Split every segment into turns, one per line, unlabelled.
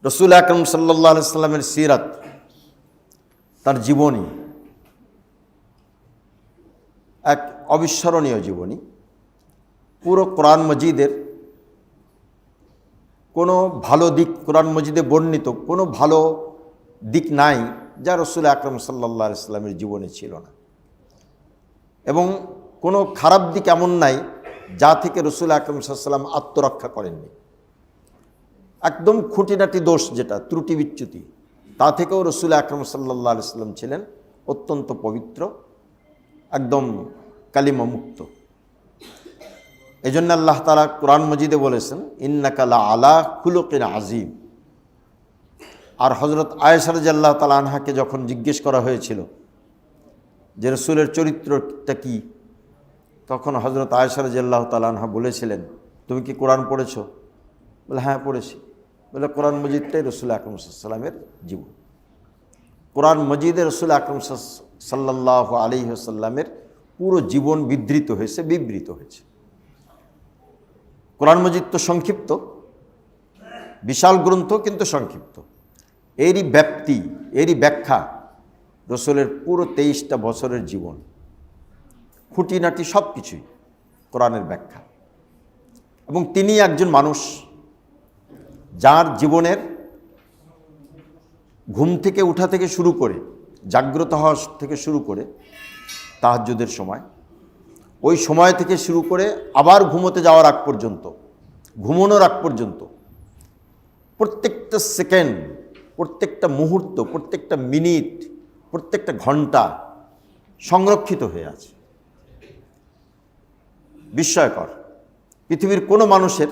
রসুল আকরম সাল্লাল্লাহু আলাইহি সাল্লামের সিরাত, তার জীবনী এক অবিস্মরণীয় জীবনী। পুরো কোরআন মজিদের কোনো ভালো দিক, কোরআন মজিদে বর্ণিত কোনো ভালো দিক নাই যা রসুল আকরম সাল্লাল্লাহু আলাইহি সাল্লামের জীবনে ছিল না, এবং কোনো খারাপ দিক এমন নাই যা থেকে রসুল আকরম সাল্লাল্লাহু আলাইহি সাল্লাম আত্মরক্ষা করেননি। একদম খুঁটিনাটি দোষ যেটা ত্রুটি বিচ্যুতি, তা থেকেও রসুল আকরম সাল্লাল্লাহু আলাইহি সাল্লাম ছিলেন অত্যন্ত পবিত্র, একদম কালিমা মুক্ত। এই জন্য আল্লাহ তাআলা কোরআন মজিদে বলেছেন, ইন্নাকা লা আলা খুলুকিন আযীম। আর হযরত আয়েশা রাদিয়াল্লাহু তাআলা আনহাকে যখন জিজ্ঞেস করা হয়েছিল যে রসুলের চরিত্রটা কি, তখন হযরত আয়েশা রাদিয়াল্লাহু তাআলা আনহা বলেছিলেন, তুমি কি কোরআন পড়েছো? বলে হ্যাঁ পড়েছি। বলে কোরআন মজিদটাই রসুল আকরম সাল্লাল্লাহু আলাইহি ওয়াসাল্লামের জীবন। কোরআন মজিদে রসুল আকরম সাল্লাল্লাহু আলাইহি ওয়াসাল্লামের পুরো জীবন বিবৃত হয়েছে। কোরআন মজিদ তো সংক্ষিপ্ত, বিশাল গ্রন্থ কিন্তু সংক্ষিপ্ত। এরই ব্যাপ্তি, এরই ব্যাখ্যা রসুলের পুরো 23টা বছরের জীবন, খুঁটিনাটি সব কিছুই কোরআনের ব্যাখ্যা। এবং তিনি একজন মানুষ যার জীবনের ঘুম থেকে উঠা থেকে শুরু করে, জাগ্রত হওয়া থেকে শুরু করে তাহাজ্জুদের সময়, ওই সময় থেকে শুরু করে আবার ঘুমোতে যাওয়ার আগ পর্যন্ত, ঘুমানোর আগ পর্যন্ত প্রত্যেকটা সেকেন্ড, প্রত্যেকটা মুহূর্ত, প্রত্যেকটা মিনিট, প্রত্যেকটা ঘন্টা সংরক্ষিত হয়ে আছে। বিস্ময়কর। পৃথিবীর কোনো মানুষের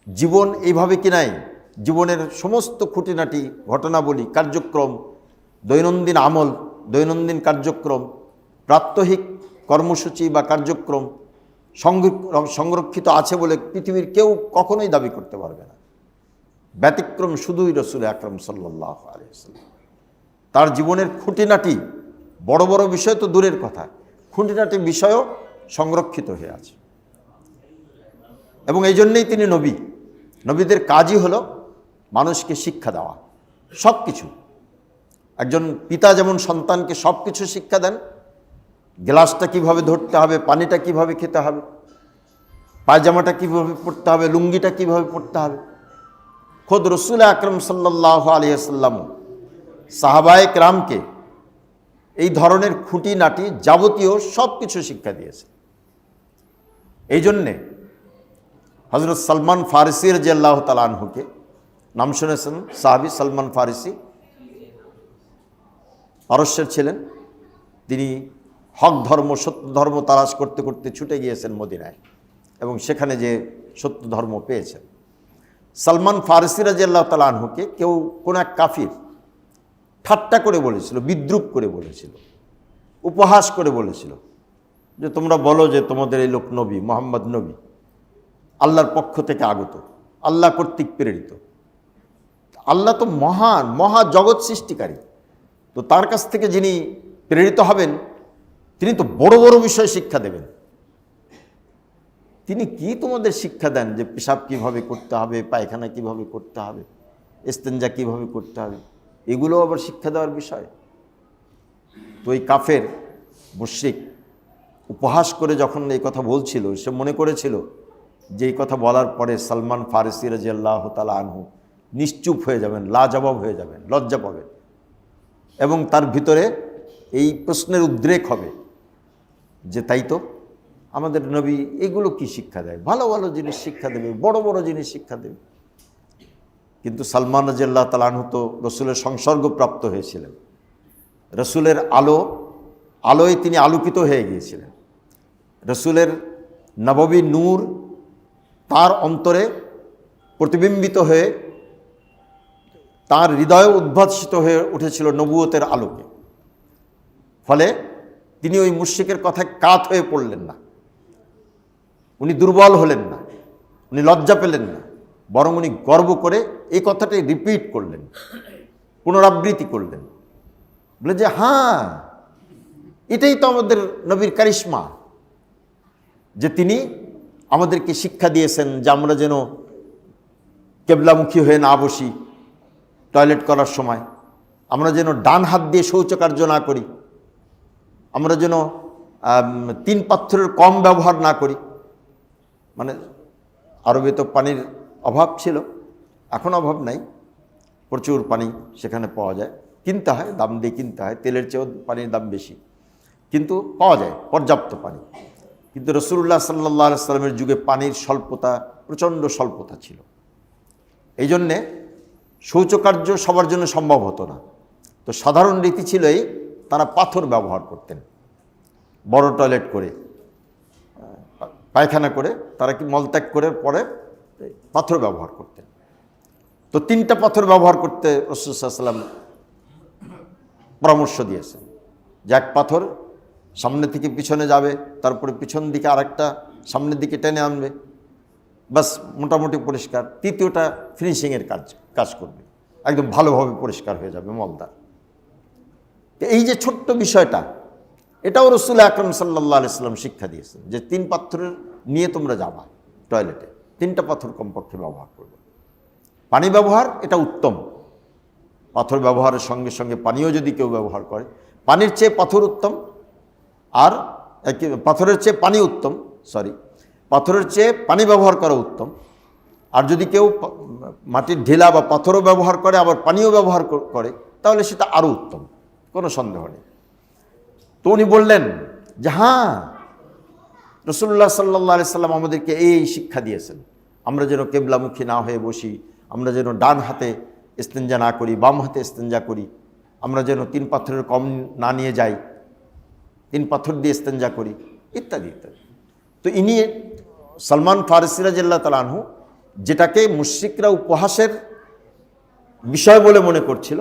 জীবন এইভাবে কি নাই? জীবনের সমস্ত খুঁটিনাটি ঘটনাবলী, কার্যক্রম, দৈনন্দিন আমল, দৈনন্দিন কার্যক্রম, প্রাত্যহিক কর্মসূচি বা কার্যক্রম সংরক্ষিত আছে বলে পৃথিবীর কেউ কখনোই দাবি করতে পারবে না। ব্যতিক্রম শুধুই রসুল আকরম সাল্লাল্লাহু আলাইহি ওয়াসাল্লাম। তার জীবনের খুঁটিনাটি, বড় বড় বিষয় তো দূরের কথা, খুঁটিনাটি বিষয়ও সংরক্ষিত হয়ে আছে। এবং এই জন্যেই তিনি নবী। নবীদের কাজই হলো মানুষকে শিক্ষা দেওয়া, সব কিছু। একজন পিতা যেমন সন্তানকে সব কিছু শিক্ষা দেন, গ্লাসটা কিভাবে ধরতে হবে, পানিটা কিভাবে খেতে হবে, পায়জামাটা কিভাবে পরতে হবে, লুঙ্গিটা কিভাবে পরতে হবে, খোদ রসুল আকরম সাল্লাল্লাহু আলাইহি ওয়াসাল্লাম সাহাবায়ে কেরামকে এই ধরনের খুঁটিনাটি যাবতীয় সব কিছু শিক্ষা দিয়েছে। এই জন্যে হযরত সালমান ফারসি রাদিয়াল্লাহু তাআলা আনহুকে, নাম শুনেছেন সাহাবী সালমান ফারসি, পারস্যের ছিলেন। তিনি হক ধর্ম, সত্য ধর্ম তালাশ করতে করতে ছুটে গিয়েছেন মদিনায়, এবং সেখানে যে সত্য ধর্ম পেয়েছেন। সালমান ফারসি রাদিয়াল্লাহু তাআলা আনহুকে কেউ, কোনো এক কাফির ঠাট্টা করে বলেছিল, বিদ্রূপ করে বলেছিল, উপহাস করে বলেছিল যে তোমরা বলো যে তোমাদের এই লোক নবী, মুহাম্মদ নবী, আল্লাহর পক্ষ থেকে আগত, আল্লাহ কর্তৃক প্রেরিত। আল্লাহ তো মহান, মহা জগৎ সৃষ্টিকারী, তো তার কাছ থেকে যিনি প্রেরিত হবেন তিনি তো বড় বড় বিষয় শিক্ষা দেবেন। তিনি কি তোমাদের শিক্ষা দেন যে পেশাব কিভাবে করতে হবে, পায়খানা কিভাবে করতে হবে, ইস্তেঞ্জা কিভাবে করতে হবে, এগুলো আবার শিক্ষা দেওয়ার বিষয়? তো এই কাফের মুশরিক উপহাস করে যখন এই কথা বলছিল, সে মনে করেছিল যে এই কথা বলার পরে সালমান ফারসি রাদিয়াল্লাহু তাআলা আনহু নিশ্চুপ হয়ে যাবেন, লাজবাব হয়ে যাবেন, লজ্জা পাবেন, এবং তার ভিতরে এই প্রশ্নের উদ্রেক হবে যে তাই তো আমাদের নবী এগুলো কি শিক্ষা দেয়? ভালো ভালো জিনিস শিক্ষা দেবে, বড় বড় জিনিস শিক্ষা দেবে। কিন্তু সালমান রাদিয়াল্লাহু তাআলা আনহু তো রসুলের সংসর্গপ্রাপ্ত হয়েছিলেন, রসুলের আলোয় তিনি আলোকিত হয়ে গিয়েছিলেন। রসুলের নববী নূর তার অন্তরে প্রতিবিম্বিত হয়ে তার হৃদয়ে উদ্ভাসিত হয়ে উঠেছিল নবুয়তের আলোকে। ফলে তিনি ওই মুশরিকের কথায় কাত হয়ে পড়লেন না, উনি দুর্বল হলেন না, উনি লজ্জা পেলেন না, বরং উনি গর্ব করে এই কথাটাই রিপিট করলেন, পুনরাবৃত্তি করলেন, বলে যে হ্যাঁ এটাই তো আমাদের নবীর কারিশমা, যে তিনি আমাদেরকে শিক্ষা দিয়েছেন যে আমরা যেন কেবলামুখী হয়ে না বসি, টয়লেট করার সময়, আমরা যেন ডান হাত দিয়ে শৌচকার্য না করি, আমরা যেন 3 পাত্রের কম ব্যবহার না করি। মানে আরবে তো পানির অভাব ছিল, এখন অভাব নাই, প্রচুর পানি সেখানে পাওয়া যায়, কিনতে হয়, দাম দিয়ে কিনতে হয়, তেলের চেয়েও পানির দাম বেশি, কিন্তু পাওয়া যায় পর্যাপ্ত পানি। কিন্তু রাসূলুল্লাহ সাল্লাল্লাহু আলাইহি সাল্লামের যুগে পানির স্বল্পতা, প্রচণ্ড স্বল্পতা ছিল। এই জন্যে শৌচকার্য সবার জন্য সম্ভব হতো না। তো সাধারণ রীতি ছিল এই, তারা পাথর ব্যবহার করতেন। বড় টয়লেট করে, পায়খানা করে, তারা কি মলত্যাগ করে পরে পাথর ব্যবহার করতেন। তো 3টা পাথর ব্যবহার করতে রাসূল সাল্লাল্লাহু আলাইহি ওয়াসাল্লাম পরামর্শ দিয়েছেন, যে এক পাথর সামনে থেকে পিছনে যাবে, তারপরে পিছন দিকে আরেকটা সামনের দিকে টেনে আনবে, বাস মোটামুটি পরিষ্কার। 3য়টা ফিনিশিংয়ের কাজ করবে, একদম ভালোভাবে পরিষ্কার হয়ে যাবে মলদার। এই যে ছোট্ট বিষয়টা, এটাও রাসূল আকরাম সাল্লাল্লাহু আলাইহি ওয়াসাল্লাম শিক্ষা দিয়েছেন, যে 3 পাথরের নিয়ে তোমরা যাবা টয়লেটে, 3টা পাথর কমপক্ষে ব্যবহার করবে। পানি ব্যবহার এটা উত্তম, পাথর ব্যবহারের সঙ্গে সঙ্গে পানিও যদি কেউ ব্যবহার করে, পানির চেয়ে পাথর উত্তম, আর পাথরের চেয়ে পানি উত্তম, পাথরের চেয়ে পানি ব্যবহার করা উত্তম। আর যদি কেউ মাটির ঢেলা বা পাথরও ব্যবহার করে, আবার পানিও ব্যবহার করে, তাহলে সেটা আরও উত্তম, কোনো সন্দেহ নেই। তো উনি বললেন যে হ্যাঁ, রাসূলুল্লাহ সাল্লাল্লাহু আলাইহি সাল্লাম আমাদেরকে এই শিক্ষা দিয়েছেন, আমরা যেন কেবলামুখী না হয়ে বসি, আমরা যেন ডান হাতে ইস্তেঞ্জা না করি, বাম হাতে ইস্তেঞ্জা করি, আমরা যেন 3 পাথরের কম না নিয়ে যাই, 3 পাথর দিয়ে ইস্তেঞ্জা করি, ইত্যাদি ইত্যাদি। তো ইনি সালমান ফারসি রাদিয়াল্লাহু তাআলা আনহু, যেটাকে মুশরিকরা উপহাসের বিষয় বলে মনে করছিল,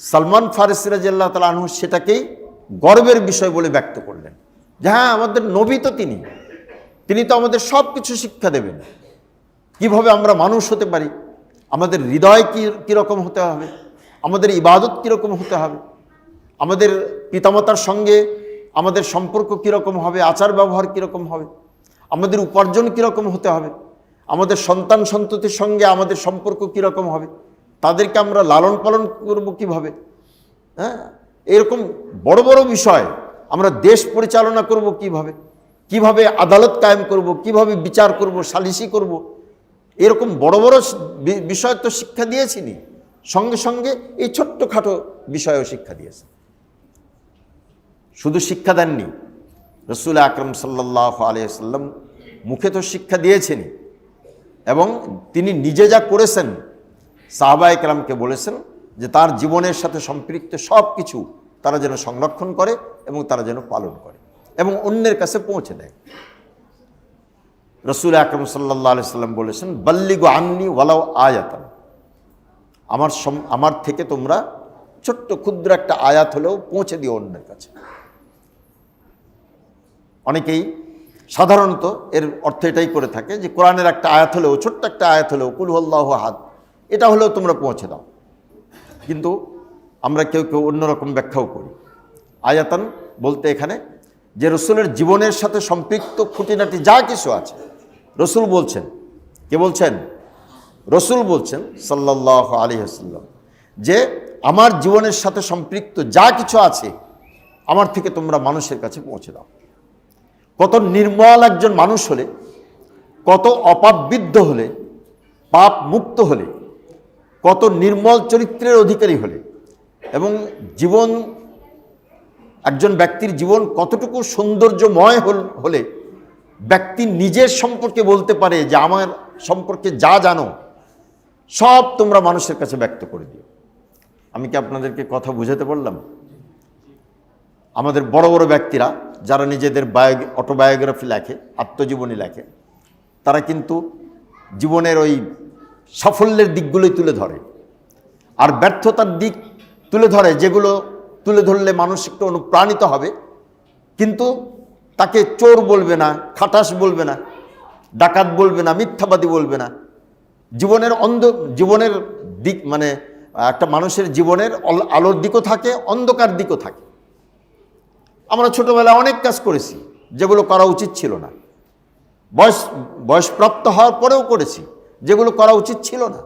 সালমান ফারসি রাদিয়াল্লাহু তাআলা আনহু সেটাকেই গর্বের বিষয় বলে ব্যক্ত করলেন, যে হ্যাঁ, আমাদের নবী তো তিনি তো আমাদের সব কিছু শিক্ষা দেবেন, কিভাবে আমরা মানুষ হতে পারি, আমাদের হৃদয় কীরকম হতে হবে, আমাদের ইবাদত কীরকম হতে হবে, আমাদের পিতামাতার সঙ্গে আমাদের সম্পর্ক কীরকম হবে, আচার ব্যবহার কীরকম হবে, আমাদের উপার্জন কীরকম হতে হবে, আমাদের সন্তান সন্ততির সঙ্গে আমাদের সম্পর্ক কীরকম হবে, তাদেরকে আমরা লালন পালন করব কীভাবে, হ্যাঁ, এরকম বড় বড় বিষয়, আমরা দেশ পরিচালনা করব কিভাবে আদালত কায়েম করব, কিভাবে বিচার করব, সালিসি করব, এরকম বড় বড় বিষয় তো শিক্ষা দিয়েছিনি, সঙ্গে সঙ্গে এই ছোট্টখাটো বিষয়ও শিক্ষা দিয়েছে। শুধু শিক্ষা দেননি, রাসূল আকরাম সাল্লাল্লাহু আলাইহি ওয়াসাল্লাম মুখে তো শিক্ষা দিয়েছেনই, এবং তিনি নিজে যা করেছেন সাহাবায়ে কেরামকে বলেছেন যে তার জীবনের সাথে সম্পৃক্ত সব কিছু তারা যেন সংরক্ষণ করে এবং তারা যেন পালন করে এবং অন্যের কাছে পৌঁছে দেয়। রাসূল আকরাম সাল্লাল্লাহু আলাইহি ওয়াসাল্লাম বলেছেন, বাল্লিগু আন্নি ওয়ালাউ আয়াতান, আমার থেকে তোমরা ছোট্ট ক্ষুদ্র একটা আয়াত হলেও পৌঁছে দিও অন্যের কাছে। অনেকেই সাধারণত এর অর্থ এটাই করে থাকে যে কোরআনের একটা আয়াত হলেও, ছোট্ট একটা আয়াত হলেও, কুল হুয়াল্লাহু আহাদ, এটা হলেও তোমরা পৌঁছে দাও। কিন্তু আমরা কেউ কেউ অন্যরকম ব্যাখ্যাও করি। আয়াতান বলতে এখানে যে রসুলের জীবনের সাথে সম্পৃক্ত খুঁটিনাটি যা কিছু আছে, রসুল বলছেন, কে বলছেন? রসুল বলছেন সাল্লাল্লাহু আলাইহি ওয়াসাল্লাম, যে আমার জীবনের সাথে সম্পৃক্ত যা কিছু আছে আমার থেকে তোমরা মানুষের কাছে পৌঁছে দাও। কত নির্মল একজন মানুষ হলে, কত অপাপবিদ্ধ হলে, পাপ মুক্ত হলে, কত নির্মল চরিত্রের অধিকারী হলে, এবং জীবন, একজন ব্যক্তির জীবন কতটুকু সৌন্দর্যময় হলে ব্যক্তি নিজের সম্পর্কে বলতে পারে যে আমার সম্পর্কে যা জানো সব তোমরা মানুষের কাছে ব্যক্ত করে দিও। আমি কি আপনাদেরকে কথা বুঝাতে বললাম? আমাদের বড় বড় ব্যক্তিরা যারা নিজেদের অটোবায়োগ্রাফি লেখে, আত্মজীবনী লেখে, তারা কিন্তু জীবনের ওই সাফল্যের দিকগুলোই তুলে ধরে, আর ব্যর্থতার দিক তুলে ধরে, যেগুলো তুলে ধরলে মানুষ একটু অনুপ্রাণিত হবে, কিন্তু তাকে চোর বলবে না, খাটাস বলবে না, ডাকাত বলবে না, মিথ্যাবাদী বলবে না। জীবনের দিক, মানে একটা মানুষের জীবনের আলোর দিকও থাকে, অন্ধকার দিকও থাকে। আমরা ছোটবেলায় অনেক কাজ করেছি যেগুলো করা উচিত ছিল না, বয়সপ্রাপ্ত হওয়ার পরেও করেছি যেগুলো করা উচিত ছিল না।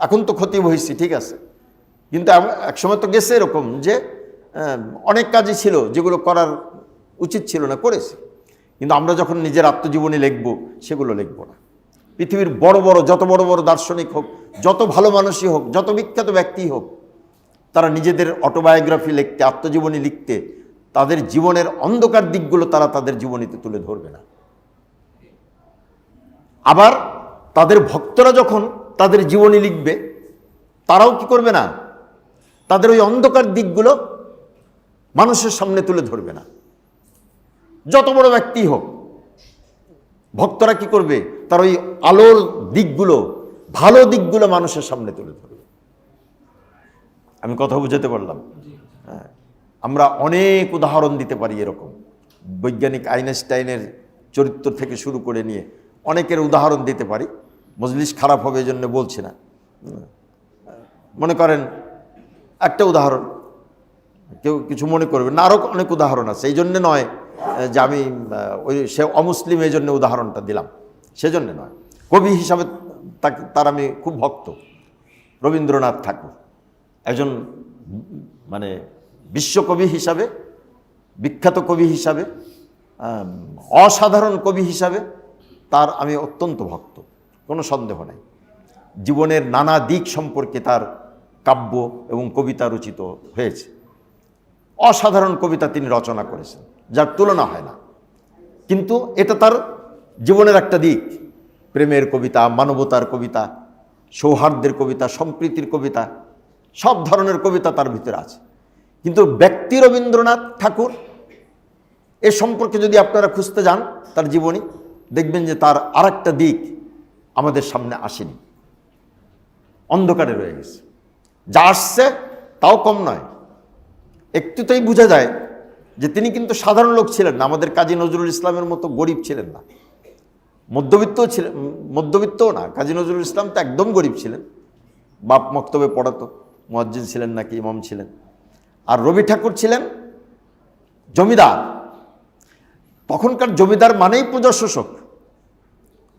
এখন তো ক্ষতি হয়েছি, ঠিক আছে, কিন্তু একসময় তো গেছে এরকম যে অনেক কাজই ছিল যেগুলো করার উচিত ছিল না, করেছে। কিন্তু আমরা যখন নিজের আত্মজীবনী লিখব, সেগুলো লিখব না। পৃথিবীর বড় বড় যত বড় বড় দার্শনিক হোক, যত ভালো মানুষই হোক, যত বিখ্যাত ব্যক্তি হোক, তারা নিজেদের অটোবায়োগ্রাফি লিখতে, আত্মজীবনী লিখতে তাদের জীবনের অন্ধকার দিকগুলো তারা তাদের জীবনীতে তুলে ধরবে না। আবার তাদের ভক্তরা যখন তাদের জীবনী লিখবে, তারাও কি করবে না, তাদের ওই অন্ধকার দিকগুলো মানুষের সামনে তুলে ধরবে না। যত বড় ব্যক্তি হোক, ভক্তরা কি করবে, তার ওই আলোর দিকগুলো, ভালো দিকগুলো মানুষের সামনে তুলে ধরবে। আমি কথা বুঝাতে পারলাম? হ্যাঁ, আমরা অনেক উদাহরণ দিতে পারি এরকম। বৈজ্ঞানিক আইনস্টাইনের চরিত্র থেকে শুরু করে নিয়ে অনেকের উদাহরণ দিতে পারি। মজলিস খারাপ হবে এই জন্য বলছি না। মনে করেন একটা উদাহরণ, কেউ কিছু মনে করবে না, আরও অনেক উদাহরণ আছে। এই জন্যে নয় যে আমি সে অমুসলিম এই জন্য উদাহরণটা দিলাম, সেজন্য নয়। কবি হিসাবে তার আমি খুব ভক্ত। রবীন্দ্রনাথ ঠাকুর একজন মানে বিশ্বকবি হিসাবে, বিখ্যাত কবি হিসাবে, অসাধারণ কবি হিসাবে তার আমি অত্যন্ত ভক্ত, কোনো সন্দেহ নাই। জীবনের নানা দিক সম্পর্কে তার কাব্য এবং কবিতা রচিত হয়েছে। অসাধারণ কবিতা তিনি রচনা করেছেন, যার তুলনা হয় না। কিন্তু এটা তার জীবনের একটা দিক। প্রেমের কবিতা, মানবতার কবিতা, সৌহার্দ্যের কবিতা, সম্প্রীতির কবিতা, সব ধরনের কবিতা তার ভিতরে আছে। কিন্তু ব্যক্তি রবীন্দ্রনাথ ঠাকুর এ সম্পর্কে যদি আপনারা খুঁজতে যান তার জীবনী, দেখবেন যে তার আরেকটা দিক আমাদের সামনে আসেনি, অন্ধকারে রয়ে গেছে। যা আসছে তাও কম নয়। একটুতেই বোঝা যায় যে তিনি কিন্তু সাধারণ লোক ছিলেন না, আমাদের কাজী নজরুল ইসলামের মতো গরিব ছিলেন না, মধ্যবিত্তও না। কাজী নজরুল ইসলাম তো একদম গরিব ছিলেন, বাপ মক্তবে পড়াতো, মুয়াজ্জিন ছিলেন নাকি ইমাম ছিলেন। আর রবি ঠাকুর ছিলেন জমিদার। তখনকার জমিদার মানেই প্রজা শোষক।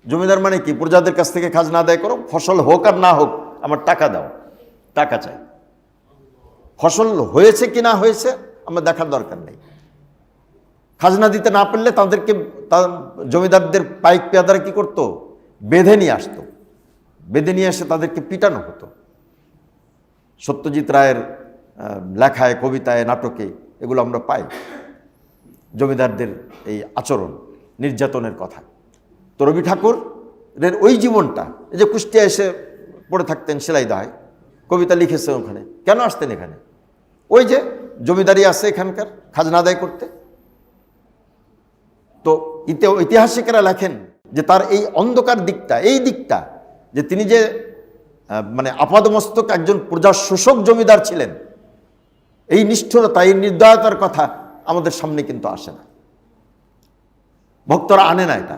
জমিদার মানে কি, প্রজাদের কাছ থেকে খাজনা আদায় করো, ফসল হোক আর না হোক আমার টাকা দাও, টাকা চাই। ফসল হয়েছে কি না হয়েছে আমার দেখার দরকার নেই। খাজনা দিতে না পারলে তাদেরকে, জমিদারদের পাইক পেয়াদারা কি করতো, বেঁধে নিয়ে আসতো, বেঁধে নিয়ে এসে তাদেরকে পিটানো হতো। সত্যজিৎ রায়ের লেখায়, কবিতায়, নাটকে এগুলো আমরা পাই, জমিদারদের এই আচরণ, নির্যাতনের কথা। তো রবি ঠাকুরের ওই জীবনটা, এই যে কুষ্টিয়া এসে পড়ে থাকতেন সেলাইদায়, কবিতা লিখেছেন ওখানে। কেন আসতেন এখানে? ওই যে জমিদারি আছে এখানকার, খাজনা আদায় করতে। তো ঐতিহাসিকেরা লেখেন যে তার এই অন্ধকার দিকটা, এই দিকটা, যে তিনি যে মানে আপাদমস্তক একজন প্রজা শোষক জমিদার ছিলেন, এই নিষ্ঠুরতা, এই নির্দয়তার কথা আমাদের সামনে কিন্তু আসে না, ভক্তরা আনে না এটা।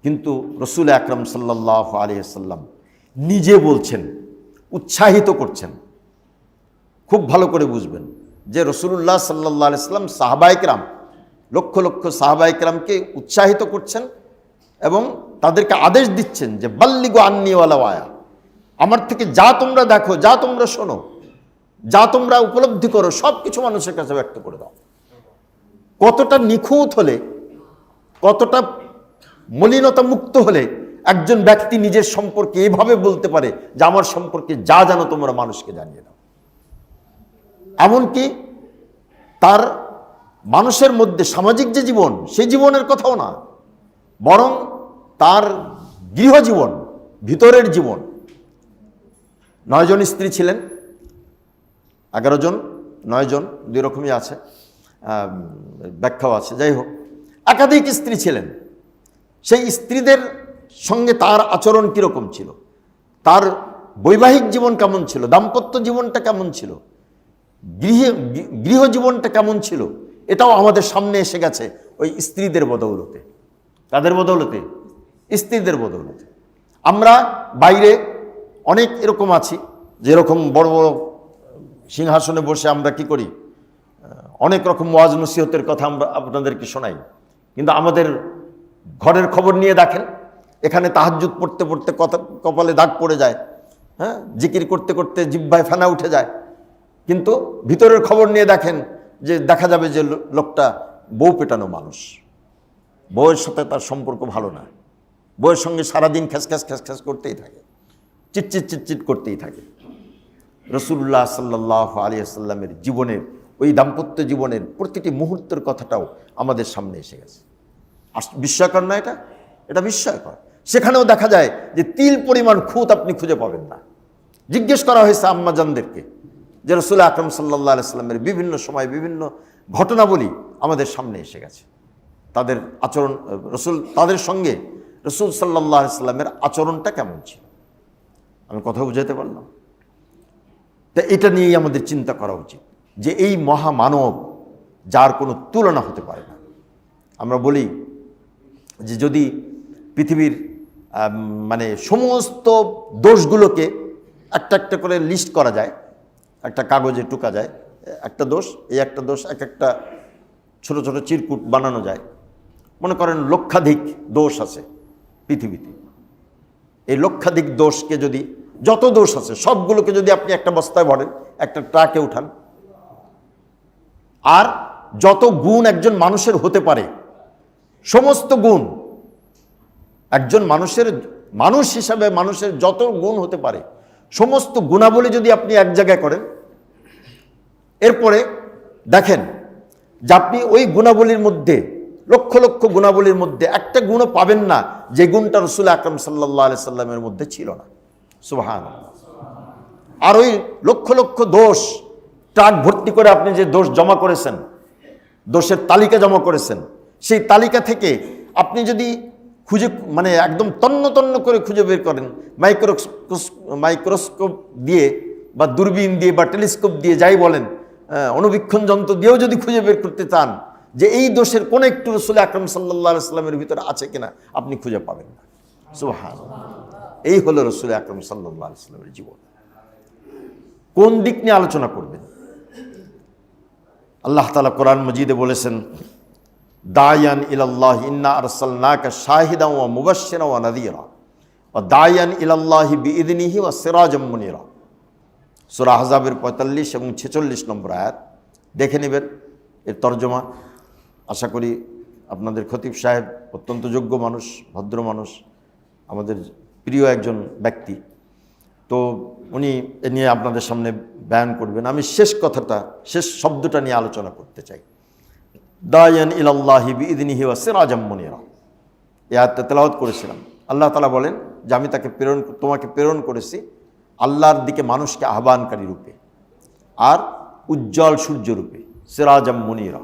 কিন্তু রসুল আকরাম সাল্লাল্লাহু আলাইহি ওয়াসাল্লাম নিজে বলছেন, উৎসাহিত করছেন। খুব ভালো করে বুঝবেন যে রসুল্লাহ সাল্লাল্লাহু আলাইহি ওয়াসাল্লাম সাহাবায়ে কেরাম, লক্ষ লক্ষ সাহাবায়ে কেরামকে উৎসাহিত করছেন এবং তাদেরকে আদেশ দিচ্ছেন যে বাল্লিগু আন্নি ওয়ালাউ আয়া, আমার থেকে যা তোমরা দেখো, যা তোমরা শোনো, যা তোমরা উপলব্ধি করো, সব কিছু মানুষের কাছে ব্যক্ত করে দাও। কতটা নিখুঁত হলে, কতটা মলিনতা মুক্ত হলে একজন ব্যক্তি নিজের সম্পর্কে এভাবে বলতে পারে যে আমার সম্পর্কে যা জানো তোমরা মানুষকে জানিয়ে দাও। এমনকি তার মানুষের মধ্যে সামাজিক যে জীবন, সেই জীবনের কথাও না, বরং তার গৃহজীবন, ভিতরের জীবন। 9 জন স্ত্রী ছিলেন, 11 জন, 9 জন, দুই রকমই আছে, ব্যাখ্যাও আছে। যাই হোক, একাধিক স্ত্রী ছিলেন। সেই স্ত্রীদের সঙ্গে তার আচরণ কীরকম ছিল, তার বৈবাহিক জীবন কেমন ছিল, দাম্পত্য জীবনটা কেমন ছিল, গৃহজীবনটা কেমন ছিল, এটাও আমাদের সামনে এসে গেছে ওই স্ত্রীদের বদৌলতে। তাদের বদৌলতে, স্ত্রীদের বদৌলতে। আমরা বাইরে অনেক এরকম আছি, যেরকম বড় বড় সিংহাসনে বসে আমরা কি করি, অনেক রকম ওয়াজ নসিহতের কথা আমরা আপনাদেরকে শোনাই। কিন্তু আমাদের ঘরের খবর নিয়ে দেখেন, এখানে তাহাজ্জুদ পড়তে পড়তে কপালে দাগ পড়ে যায়, হ্যাঁ, জিকির করতে করতে জিহ্বায় ফেনা উঠে যায়, কিন্তু ভিতরের খবর নিয়ে দেখেন যে দেখা যাবে যে লোকটা বউ পেটানো মানুষ, বউয়ের সাথে তার সম্পর্ক ভালো না, বউয়ের সঙ্গে সারাদিন খ্যাস খ্যাস করতেই থাকে, চিটচিট করতেই থাকে। রাসূলুল্লাহ সাল্লাল্লাহু আলাইহি ওয়াসাল্লামের জীবনের, ওই দাম্পত্য জীবনের প্রতিটি মুহূর্তের কথাটাও আমাদের সামনে এসে গেছে। বিস্ময়কর না এটা? এটা বিস্ময়কর। সেখানেও দেখা যায় যে তিল পরিমাণ খুঁত আপনি খুঁজে পাবেন না। জিজ্ঞেস করা হয়েছে আম্মাজানদেরকে যে রাসূল আকরাম সাল্লাল্লাহু আলাইহি ওয়াসাল্লামের বিভিন্ন সময় বিভিন্ন ঘটনাবলী আমাদের সামনে এসে গেছে। তাদের আচরণ, তাদের সঙ্গে রাসূল সাল্লাল্লাহু আলাইহি ওয়াসাল্লামের আচরণটা কেমন ছিল। আমি কথা বুঝাতে পারলাম? তা এটা নিয়েই আমাদের চিন্তা করা উচিত যে এই মহামানব যার কোনো তুলনা হতে পারে না। আমরা বলি যে যদি পৃথিবীর মানে সমস্ত দোষগুলোকে একটা একটা করে লিস্ট করা যায়, একটা কাগজে টুকা যায়, একটা দোষ, এই একটা দোষ এক একটা ছোট ছোট চিরকুট বানানো যায়। মনে করেন লক্ষাধিক দোষ আছে পৃথিবীতে। এই লক্ষাধিক দোষকে যদি, যত দোষ আছে সবগুলোকে যদি আপনি একটা বস্তায় ভরেন, একটা ট্রাকে উঠান, আর যত গুণ একজন মানুষের হতে পারে, সমস্ত গুণ একজন মানুষের, মানুষ হিসাবে মানুষের যত গুণ হতে পারে সমস্ত গুণাবলী যদি আপনি এক জায়গায় করেন, এরপরে দেখেন যে আপনি ওই গুণাবলীর মধ্যে, লক্ষ লক্ষ গুণাবলীর মধ্যে একটা গুণও পাবেন না যে গুণটা রাসূল আকরাম সাল্লাল্লাহু আলাইহি সাল্লামের মধ্যে ছিল না। সুবহানাল্লাহ। আর ওই লক্ষ লক্ষ দোষ ট্রাক ভর্তি করে আপনি যে দোষ জমা করেছেন, দোষের তালিকা জমা করেছেন, সেই তালিকা থেকে আপনি যদি খুঁজে, মানে একদম তন্ন তন্ন করে খুঁজে বের করেন, মাইক্রোস্কোপ দিয়ে বা দূরবীন দিয়ে বা টেলিস্কোপ দিয়ে যাই বলেন, অনুবীক্ষণ যন্ত্র দিয়েও যদি খুঁজে বের করতে চান যে এই দোষের কোন একটু রাসূল আকরাম সাল্লাল্লাহু আলাইহি সাল্লামের ভিতরে আছে কিনা, আপনি খুঁজে পাবেন না। সুবহানাল্লাহ। এই হলো রাসূল আকরাম সাল্লাল্লাহু আলাইহি সাল্লামের জীবন। কোন দিক নিয়ে আলোচনা করবেন? আল্লাহ তাআলা কোরআন মাজিদে বলেছেন, দায়ান ইলাল্লাহ ইন্না আরসালনাকা শাহিদান ওয়া মুবাশশিরান ওয়া নাযীরা ওয়া দায়ান ইলাল্লাহি বিইذনিহি ওয়া সিরাজাম মুনীরা। সূরা আহজাবের 45 এবং 46 নম্বর আয়াত দেখে নেবেন। এর তরজমা আশা করি আপনাদের খতিব সাহেব অত্যন্ত যোগ্য মানুষ, ভদ্র মানুষ, আমাদের প্রিয় একজন ব্যক্তি, তো উনি এ নিয়ে আপনাদের সামনে বয়ান করবেন। আমি শেষ কথাটা, শেষ শব্দটা নিয়ে আলোচনা করতে চাই। দায়ান ইলাল্লাহি বিইذনিহি ওয়া সিরাজাম মুনীরা, এই আয়াতটা তেলাওয়াত করেছিলাম। আল্লাহ তাআলা বলেন যে আমি তোমাকে প্রেরণ করেছি আল্লাহর দিকে মানুষকে আহ্বানকারী রূপে আর উজ্জ্বল সূর্য রূপে, সিরাজাম মুনীরা।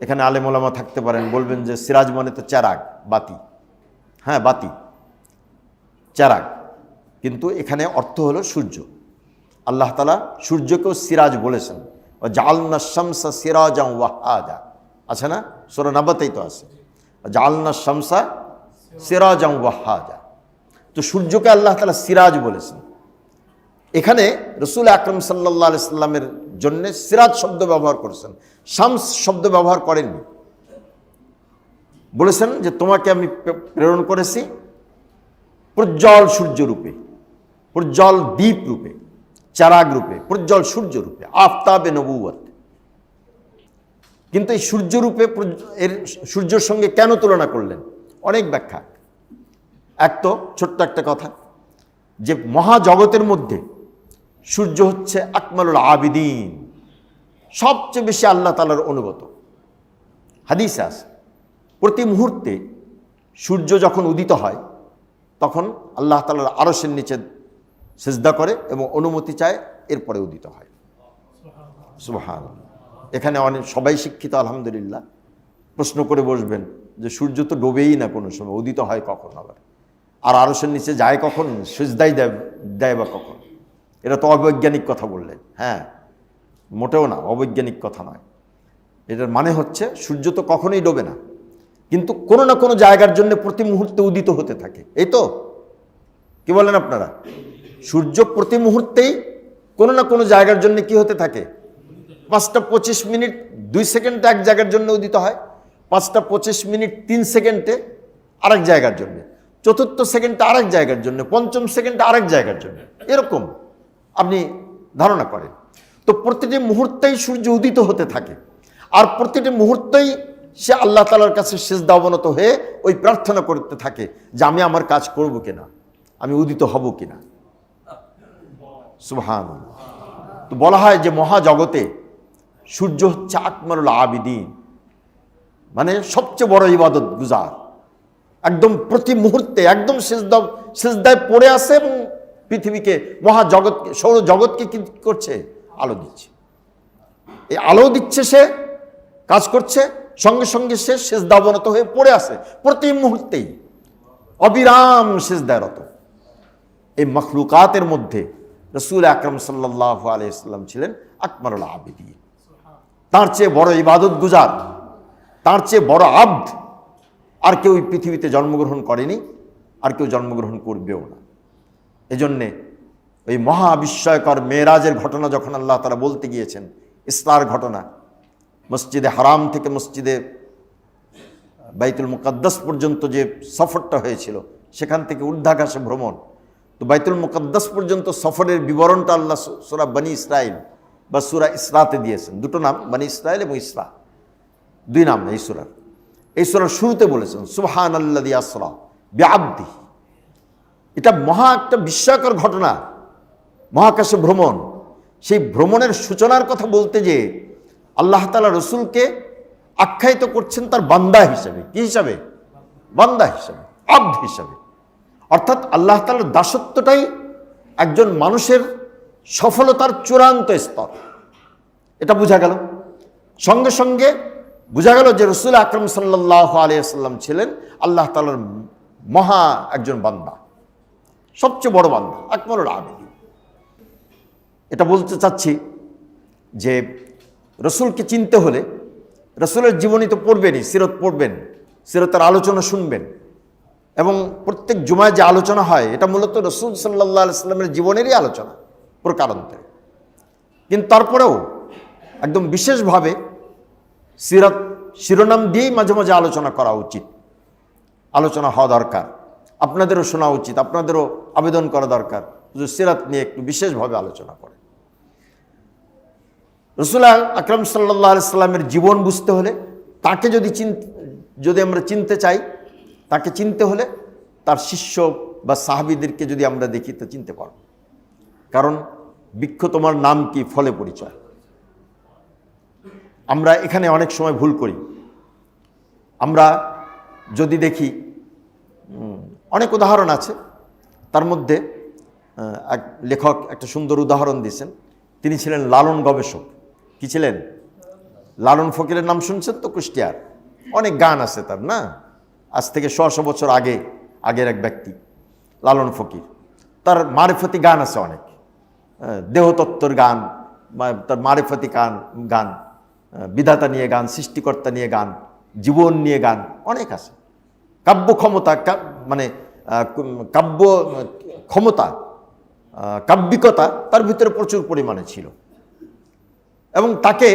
এখানে আলেম ওলামা থাকতে পারেন, বলবেন যে সিরাজ মানে তো চেরাগ, বাতি। হ্যাঁ, বাতি, চেরাগ, কিন্তু এখানে অর্থ হলো সূর্য। আল্লাহ তাআলা সূর্যকেও সিরাজ বলেছেন, জাআলনা শামসা সিরাজাম ওয়াহাজা, আছে না? সূরা নাবাতেই তো আছে, জাআলনা শামসা সিরাজাম ওয়াহাজা। তো সূর্যকে আল্লাহ তাআলা সিরাজ বলেছেন। এখানে রাসূল আকরাম সাল্লাল্লাহু আলাইহি সাল্লামের জন্য সিরাজ শব্দ ব্যবহার করেছেন, শামস শব্দ ব্যবহার করেননি। বলেছেন যে তোমাকে আমি প্রেরণ করেছি প্রজ্জ্বল সূর্য রূপে, প্রজ্জ্বল দ্বীপ রূপে, চারাগ রূপে, প্রজ্জ্বল সূর্য রূপে, আফতাবে নবুয়ত। কিন্তু এই সূর্য রূপে, এর সূর্যের সঙ্গে কেন তুলনা করলেন? অনেক ব্যাখ্যা। এক তো ছোট্ট একটা কথা, যে মহাজগতের মধ্যে সূর্য হচ্ছে আকমালুল আবিদিন, সবচেয়ে বেশি আল্লাহ তাআলার অনুগত। হাদিসে আছে প্রতি মুহূর্তে সূর্য যখন উদিত হয় তখন আল্লাহ তাআলার আরশের নিচে সিজদা করে এবং অনুমতি চায়, এরপরে উদিত হয়। সুবহানাল্লাহ। এখানে অনেক সবাই শিক্ষিত আলহামদুলিল্লাহ। প্রশ্ন করে বসবেন যে সূর্য তো ডোবেই না কোনো সময়, উদিত হয় কখন আবার, আর আরশের নিচে যায় কখন, সিজদাই দেয় বা কখন? এটা তো অবৈজ্ঞানিক কথা বললেন। হ্যাঁ, মোটেও না, অবৈজ্ঞানিক কথা নয়। এটার মানে হচ্ছে সূর্য তো কখনোই ডোবে না, কিন্তু কোনো না কোনো জায়গার জন্য প্রতি মুহূর্তে উদিত হতে থাকে। এই তো, কি বলেন আপনারা? সূর্য প্রতি মুহূর্তেই কোনো না কোনো জায়গার জন্য কি হতে থাকে? 5টা 25 মিনিট 2 সেকেন্ডে এক জায়গার জন্য উদিত হয়, 5টা 25 মিনিট 3 সেকেন্ডে আরেক জায়গার জন্য, চতুর্থ সেকেন্ডটা আরেক জায়গার জন্য, পঞ্চম সেকেন্ডটা আরেক জায়গার জন্য, এরকম আপনি ধারণা করেন। তো প্রতিটি মুহূর্তেই সূর্য উদিত হতে থাকে, আর প্রতিটি মুহূর্তেই সে আল্লাহ তাআলার কাছে সিজদা অবনত হয়ে ওই প্রার্থনা করতে থাকে যে আমি আমার কাজ করব কিনা, আমি উদিত হব কিনা। সুবহানাল্লাহ। তো বলা হয় যে মহাজগতে সূর্য হচ্ছে আকমালুল আবিদিন, মানে সবচেয়ে বড় ইবাদত গুজার। একদম প্রতি মুহূর্তে একদম সিজদায় পড়ে আছে এবং পৃথিবীকে, মহাজগৎকে, সৌরজগৎকে কি করছে? আলো দিচ্ছে। এই আলো দিচ্ছে, সে কাজ করছে, সঙ্গে সঙ্গে সে সিজদা অবনত হয়ে পড়ে আছে প্রতি মুহূর্তেই, অবিরাম সিজদায়রত। এই মখলুকাতের মধ্যে রাসূল আকরাম সাল্লাল্লাহু আলাইহি ওয়াসাল্লাম ছিলেন আকমালুল আবিদিন। তার চেয়ে বড় ইবাদত গুজার, তার চেয়ে বড় আব্দ আর কেউ পৃথিবীতে জন্মগ্রহণ করেনি, আর কেউ জন্মগ্রহণ করবেও না। এজন্যে ওই মহাবিস্ময়কর মেরাজের ঘটনা যখন আল্লাহ তাআলা বলতে গিয়েছেন, ইসরার ঘটনা, মসজিদে হারাম থেকে মসজিদে বাইতুল মুকাদ্দাস পর্যন্ত যে সফরটা হয়েছিল, সেখান থেকে ঊর্ধ্বাকাশে ভ্রমণ, তো বাইতুল মুকাদ্দাস পর্যন্ত সফরের বিবরণটা আল্লাহ সূরা বনী ইসরাইল বা সূরা ইসরাতে দিয়েছেন। দুটো নাম, বনী ইসরাইল এবং ইসরা, দুই নাম এই সূরার। এই সূরার শুরুতে বলেছেন সুবহানাল্লাযী আসরা বিআবদিহি। এটা একটা বিস্ময়কর ঘটনা, মহাকাশে ভ্রমণ। সেই ভ্রমণের সূচনার কথা বলতে যে আল্লাহ তাআলা রসুলকে আখ্যায়িত করছেন তার বান্দা হিসেবে। কি হিসাবে? বান্দা হিসেবে, আব্দ হিসাবে। অর্থাৎ আল্লাহ তাআলার দাসত্বটাই একজন মানুষের সফলতার চূড়ান্ত স্তর, এটা বোঝা গেল। সঙ্গে সঙ্গে বোঝা গেল যে রাসূল আকরাম সাল্লাল্লাহু আলাইহি ওয়াসাল্লাম ছিলেন আল্লাহ তাআলার মহা একজন বান্দা, সবচেয়ে বড় বান্দা, আকমালুল আবিদিন। এটা বলতে চাচ্ছি যে রসুলকে চিনতে হলে রসুলের জীবনী তো পড়বেনই, সিরত পড়বেন, সিরতের আলোচনা শুনবেন, এবং প্রত্যেক জুমায় যে আলোচনা হয় এটা মূলত রসুল সাল্লাল্লাহু আলাইহি ওয়াসাল্লামের জীবনেরই আলোচনা প্রকারান্তরে। কিন্তু তারপরেও একদম বিশেষভাবে সিরাত শিরোনাম দিয়েই মাঝে মাঝে আলোচনা করা উচিত, আলোচনা হওয়া দরকার। আপনাদেরও শোনা উচিত, আপনাদেরও আবেদন করা দরকার যে সিরাত নিয়ে একটু বিশেষভাবে আলোচনা করে। রাসূল আকরাম সাল্লাল্লাহু আলাইহি ওয়াসাল্লামের জীবন বুঝতে হলে, তাকে যদি আমরা চিনতে চাই, তাকে চিনতে হলে তার শিষ্য বা সাহাবীদেরকে যদি আমরা দেখি তো চিনতে পারব। কারণ বৃক্ষ তোমার নাম কি, ফলে পরিচয়। আমরা এখানে অনেক সময় ভুল করি। আমরা যদি দেখি, অনেক উদাহরণ আছে, তার মধ্যে এক লেখক একটা সুন্দর উদাহরণ দিয়েছেন। তিনি ছিলেন লালন গবেষক। কি ছিলেন? লালন ফকিরের নাম শুনছেন তো, কুষ্টিয়ার। অনেক গান আছে তার, না? আজ থেকে 100 বছর আগের এক ব্যক্তি লালন ফকির। তার মারিফতি গান আছে অনেক, দেহতত্ত্বর গান, তার মারিফতি গান, বিধাতা নিয়ে গান, সৃষ্টিকর্তা নিয়ে গান, জীবন নিয়ে গান অনেক আছে। কাব্য ক্ষমতা, মানে কাব্য ক্ষমতা, কাব্যিকতা তার ভিতরে প্রচুর পরিমাণে ছিল, এবং তাকে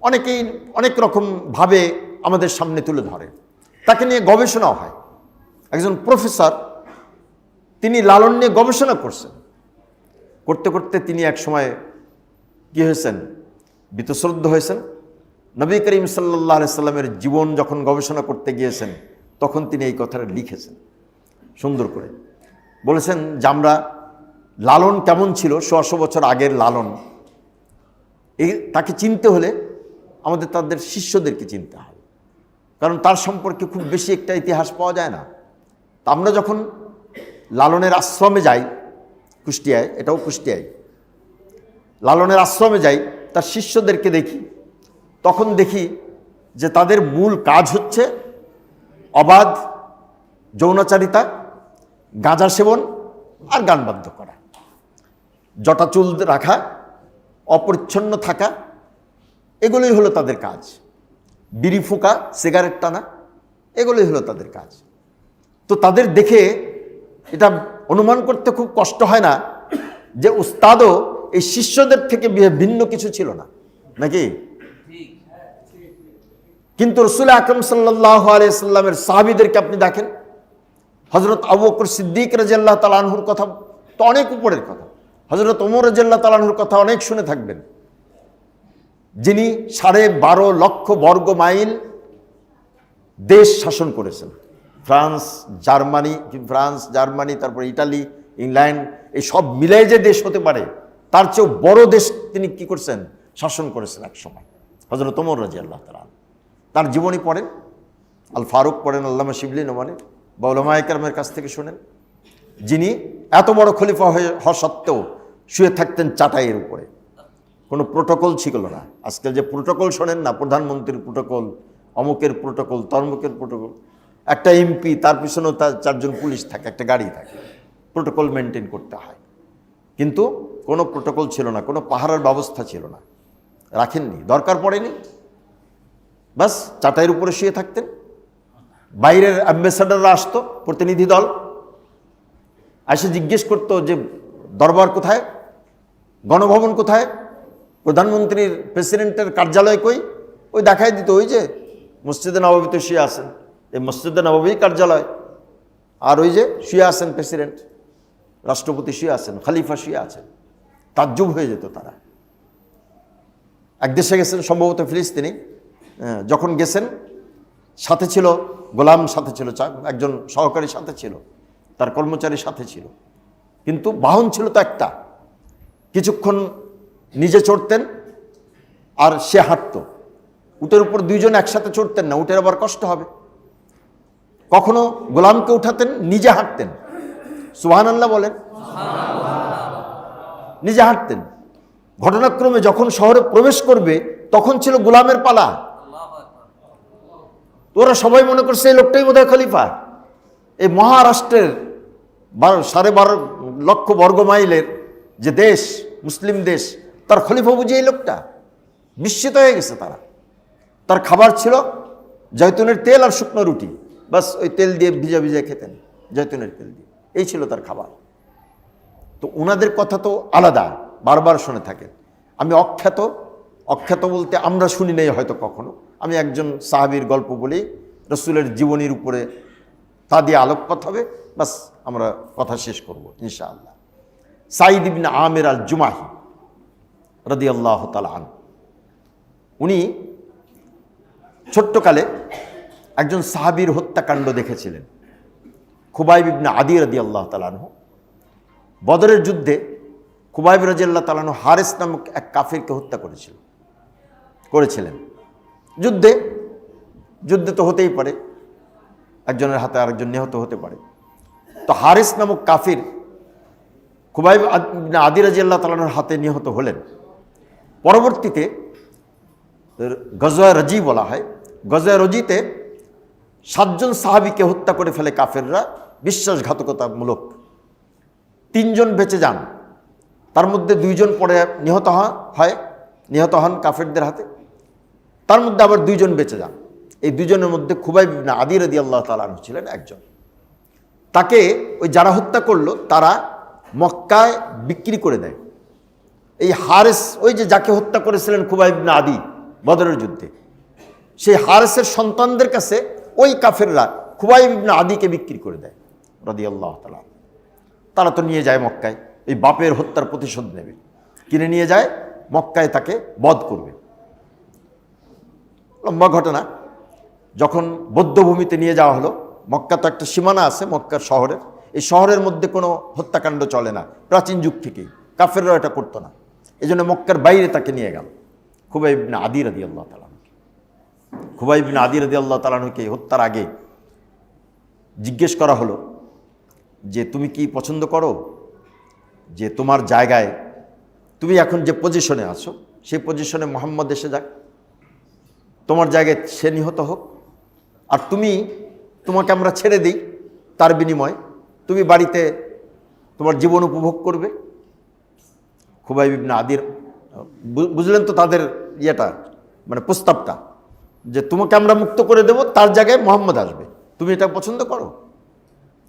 অনেকেই অনেক রকমভাবে আমাদের সামনে তুলে ধরে। তাকে নিয়ে গবেষণাও হয়। একজন প্রফেসর, তিনি লালন নিয়ে গবেষণা করছেন। করতে করতে তিনি এক সময় কি হয়েছেন? বীতশ্রদ্ধ হয়েছেন। নবী করিম সাল্লাল্লাহু আলাইহি সাল্লামের জীবন যখন গবেষণা করতে গিয়েছেন, তখন তিনি এই কথাটা লিখেছেন সুন্দর করে। বলেছেন যে আমরা লালন কেমন ছিল, 100 বছর আগের লালন, তাকে চিনতে হলে আমাদের তাদের শিষ্যদেরকে চিনতে হবে। কারণ তার সম্পর্কে খুব বেশি একটা ইতিহাস পাওয়া যায় না। তা আমরা যখন লালনের আশ্রমে যাই, কুষ্টিয়ায়, এটাও কুষ্টিয়ায়, লালনের আশ্রমে যাই, তার শিষ্যদেরকে দেখি, তখন দেখি যে তাদের মূল কাজ হচ্ছে অবাধ যৌনাচারিতা, গাঁজা সেবন আর গান বাদ্য করা, জটা চুল রাখা, অপরিচ্ছন্ন থাকা, এগুলোই হলো তাদের কাজ। বিড়ি ফুঁকা, সিগারেট টানা, এগুলোই হলো তাদের কাজ। তো তাদের দেখে এটা অনুমান করতে খুব কষ্ট হয় না যে উস্তাদও এই শিষ্যদের থেকে ভিন্ন কিছু ছিল না, নাকি? কিন্তু রাসূল আকরাম সাল্লাল্লাহু আলাইহি সাল্লামের সাহাবীদেরকে আপনি দেখেন, হযরত আবু বকর সিদ্দিক রাদিয়াল্লাহু তাআলা আনহুর কথা তো অনেক উপরের কথা, হযরত ওমর রাদিয়াল্লাহু তাআলা আনহুর কথা অনেক শুনে থাকবেন, যিনি 12.5 লক্ষ বর্গ মাইল দেশ শাসন করেছেন। ফ্রান্স, জার্মানি, তারপর ইটালি, ইংল্যান্ড, এই সব মিলাই যে দেশ হতে পারে তার চেয়েও বড় দেশ তিনি কি করছেন, শাসন করেছেন এক সময়। হযরত ওমর রাদিয়াল্লাহু তাআলা তার জীবনী পড়েন, আল ফারুক পড়েন, আল্লামা শিবলি নোমানের বা উলামায়ে কেরামের কাছ থেকে শোনেন, যিনি এত বড় খলিফা হওয়া সত্ত্বেও শুয়ে থাকতেন চাটাইয়ের উপরে। কোনো প্রোটোকল ছিল না। আজকাল যে প্রোটোকল শোনেন না, প্রধানমন্ত্রীর প্রোটোকল, অমুকের প্রোটোকল, তর্মুকের প্রোটোকল, একটা এমপি তার পিছনেও তার 4 জন পুলিশ থাকে, একটা গাড়ি থাকে, প্রোটোকল মেনটেন করতে হয়। কিন্তু কোনো প্রোটোকল ছিল না, কোনো পাহারার ব্যবস্থা ছিল না, রাখেননি, দরকার পড়েনি, বাস চাটাইয়ের উপরে শুয়ে থাকতেন। বাইরের অ্যাম্বাসেডাররা আসতো, প্রতিনিধি দল এসে জিজ্ঞেস করতো যে দরবার কোথায়, গণভবন কোথায়, প্রধানমন্ত্রীর প্রেসিডেন্টের কার্যালয় কই, ওই দেখাই দিত, ওই যে মসজিদে নববীতে শুয়ে আছেন, এই মসজিদে নববী কার্যালয়, আর ওই যে শুয়ে আছেন প্রেসিডেন্ট, রাষ্ট্রপতি শুয়ে আছেন, খলিফা শুয়ে আছেন। তাজ্জুব হয়ে যেত তারা। এক দেশে গেছেন, সম্ভবত ফিলিস্তিনি, যখন গেছেন সাথে ছিল গোলাম, সাথে ছিল একজন সহকারী, সাথে ছিল তার কর্মচারী, সাথে ছিল, কিন্তু বাহন ছিল তো একটা। কিছুক্ষণ নিজে চড়তেন আর সে হাঁটতো। উটের উপর 2 জন একসাথে চড়তেন না, উটের আবার কষ্ট হবে। কখনো গোলামকে উঠাতেন, নিজে হাঁটতেন। সুবহানাল্লাহ বলেন। নিজে হাঁটতেন। ঘটনাক্রমে যখন শহরে প্রবেশ করবে তখন ছিল গোলামের পালা। ওরা সবাই মনে করছে এই লোকটাই বোধহয় খলিফা। এই মহারাষ্ট্রের 12.5 লক্ষ বর্গ মাইলের যে দেশ, মুসলিম দেশ, তার খলিফা বুঝি এই লোকটা। বিস্মিত হয়ে গেছে তারা। তার খাবার ছিল জৈতুনের তেল আর শুকনো রুটি, বাস ওই তেল দিয়ে ভিজা ভিজা খেতেন, জৈতুনের তেল দিয়ে, এই ছিল তার খাবার। তো ওনাদের কথা তো আলাদা, বারবার শুনে থাকেন। আমি অখ্যাত বলতে আমরা শুনি নাই হয়তো কখনো। আমি একজন সাহাবীর গল্প বলি, রসুলের জীবনীর উপরে তা দিয়ে আলোকপাত হবে, বাস আমরা কথা শেষ করব ইনশাআল্লাহ। সাঈদ ইবনে আমির আল জুমাহি রাদিয়াল্লাহু তাআলা আনহু, উনি ছোট্টকালে একজন সাহাবীর হত্যাকাণ্ড দেখেছিলেন। খুবাইব ইবনে আদি রাদিয়াল্লাহু তাআলা আনহু বদরের যুদ্ধে খুবাইব রাদিয়াল্লাহু তাআলা আনহু হারিস নামক এক কাফিরকে হত্যা করেছিলেন। যুদ্ধে তো হতেই পারে, একজনের হাতে আরেকজন নিহত হতে পারে। তো হারিস নামক কাফির খুবাইব ইবনে আদি রাদিয়াল্লাহু তাআলা আনহুর হাতে নিহত হলেন। পরবর্তীতে গজওয়া রজি বলা হয়, গজওয়া রজিতে 7 জন সাহাবীকে হত্যা করে ফেলে কাফেররা, বিশ্বাসঘাতকতামূলক। 3 জন বেঁচে যান, তার মধ্যে 2 জন পরে নিহত হন কাফেরদের হাতে, তার মধ্যে আবার 2 জন বেঁচে যান। এই 2 জনের মধ্যে খুবাইব ইবনে আদি রাদিয়াল্লাহু তাআলা আনহু ছিলেন একজন। তাকে ওই যারা হত্যা করলো তারা মক্কায় বিক্রি করে দেয়। এই হারিস, ওই যে যাকে হত্যা করেছিলেন খুবাইব ইবনে আদি বদরের যুদ্ধে, সেই হারিসের সন্তানদের কাছে ওই কাফেররা খুবাইব ইবনে আদিকে বিক্রি করে দেয় রাদিয়াল্লাহু তাআলা। তারা তো নিয়ে যায় মক্কায়, এই বাপের হত্যার প্রতিশোধ নেবে, কিনে নিয়ে যায় মক্কায়, তাকে বধ করবে। লম্বা ঘটনা। যখন বৌদ্ধভূমিতে নিয়ে যাওয়া হলো, মক্কা তো একটা সীমানা আছে মক্কার শহরের, এই শহরের মধ্যে কোনো হত্যাকাণ্ড চলে না প্রাচীন যুগ থেকেই, কাফেররা এটা করতো না। এই জন্য মক্কার বাইরে তাকে নিয়ে গেল খুবাইব ইবনে আদি রাদিয়াল্লাহু তাআলা। খুবাইব ইবনে আদি রাদিয়াল্লাহু তাআলাকে হত্যার আগে জিজ্ঞেস করা হলো যে তুমি কি পছন্দ করো যে তোমার জায়গায়, তুমি এখন যে পজিশনে আছো সেই পজিশনে মুহাম্মদ এসে যাক, তোমার জায়গায় সে নিহত হোক, আর তোমাকে আমরা ছেড়ে দিই, তার বিনিময়ে তুমি বাড়িতে তোমার জীবন উপভোগ করবে। খুবাইব ইবনে আদির বুঝলেন তো তাদের ইয়েটা, মানে প্রস্তাবটা, যে তোমাকে আমরা মুক্ত করে দেব, তার জায়গায় মুহাম্মদ আসবে, তুমি এটা পছন্দ করো,